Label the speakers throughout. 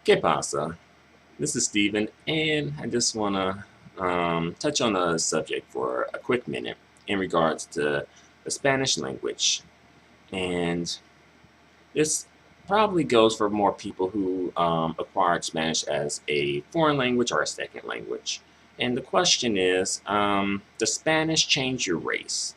Speaker 1: ¿Qué pasa? This is Steven, and I just want to touch on a subject for a quick minute in regards to the Spanish language. And this probably goes for more people who acquired Spanish as a foreign language or a second language. And the question is, does Spanish change your race?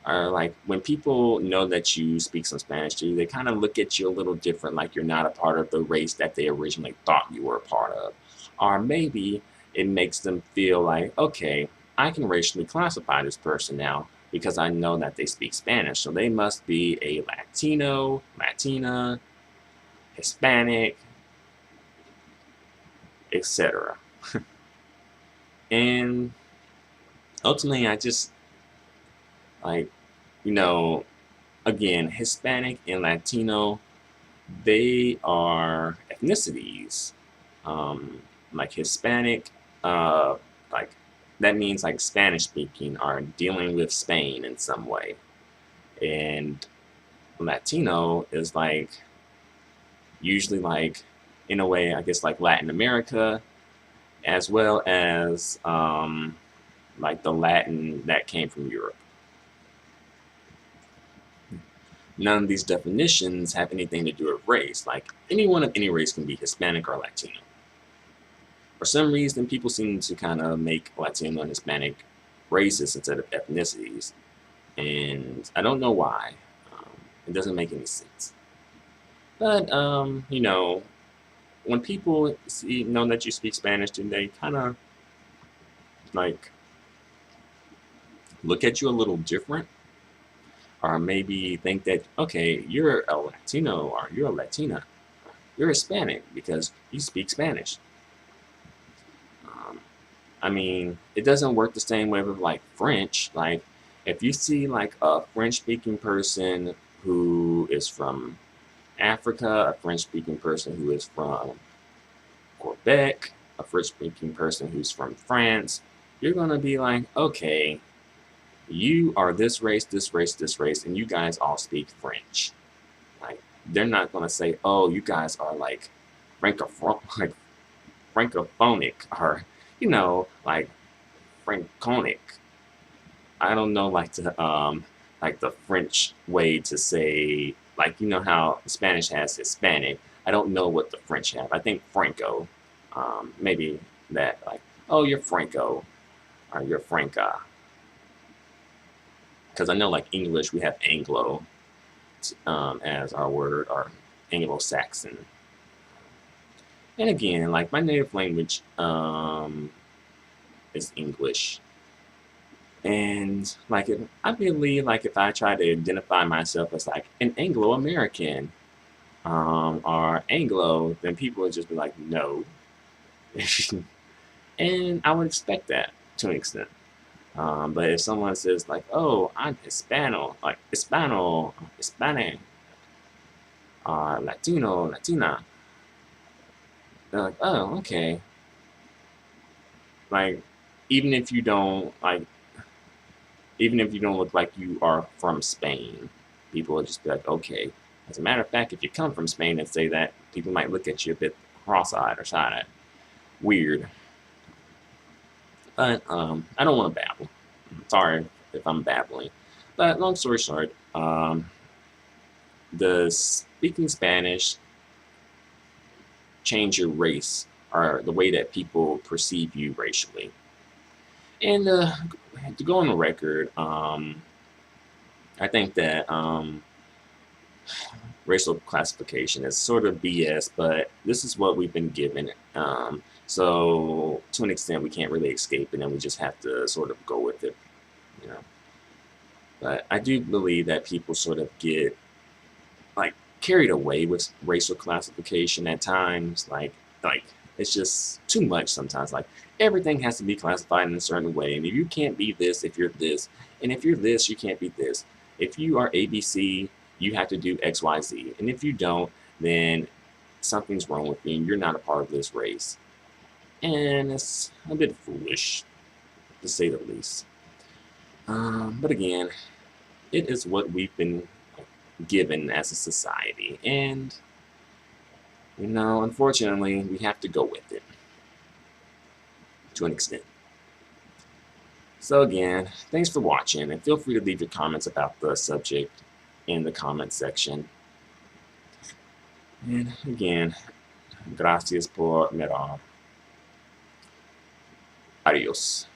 Speaker 1: Or like when people know that you speak some Spanish too, they kind of look at you a little different, like you're not a part of the race that they originally thought you were a part of. Or maybe it makes them feel like, okay, I can racially classify this person now because I know that they speak Spanish. So they must be a Latino, Latina, Hispanic, etc. And ultimately, I just like, you know, again, Hispanic and Latino, they are ethnicities. Um, like Hispanic, uh, like that means like Spanish speaking are dealing with Spain in some way. And Latino is like usually like in a way, I guess like Latin America, as well as like the Latin that came from Europe. None of these definitions have anything to do with race. Like anyone of any race can be Hispanic or Latino. For some reason, people seem to kind of make Latino and Hispanic races instead of ethnicities, and I don't know why. It doesn't make any sense. But when people know that you speak Spanish, then they kind of like look at you a little different, or maybe think that okay, you're a Latino or you're a Latina, you're Hispanic because you speak Spanish. Um, I mean, it doesn't work the same way with like French. Like, if you see like a French speaking person who is from Africa, a French speaking person who is from Quebec, a French speaking person who's from France, you're going to be like, okay, you are this race, this race, this race, and you guys all speak French. Like, they're not going to say, oh, you guys are like like francophonic or, like franconic. I don't know like the French way to say like how Spanish has Hispanic. I don't know what the French have. I think Franco, maybe that like oh you're Franco or you're Franca because I know like English we have Anglo as our word or Anglo-Saxon. And again, like my native language is English. And like I believe like if I try to identify myself as like an Anglo-American or Anglo, then people would just be like, no. And I would expect that to an extent. But if someone says like, oh, I'm Hispano, like Hispano, Hispanic, Latino, Latina, they're like, oh, okay. Like even if you don't like even if you don't look like you are from Spain, people will just be like, okay. As a matter of fact, if you come from Spain and say that, people might look at you a bit cross-eyed or side-eyed. Weird. But I don't want to babble. Sorry if I'm babbling. But long story short, does speaking Spanish change your race or the way that people perceive you racially? And to go on the record, I think that racial classification is sort of BS, but this is what we've been given. So to an extent, we can't really escape it, and we just have to sort of go with it, you know. But I do believe that people sort of get like carried away with racial classification at times. Like it's just too much sometimes. Like everything has to be classified in a certain way, and if you can't be this, if you're this, and if you're this, you can't be this. If you are ABC, you have to do XYZ, and if you don't, then something's wrong with you, and you're not a part of this race. And it's a bit foolish, to say the least. But again, it is what we've been given as a society, and Unfortunately, we have to go with it to an extent. So again, thanks for watching, and feel free to leave your comments about the subject in the comment section. And again, gracias por mirar. Adios.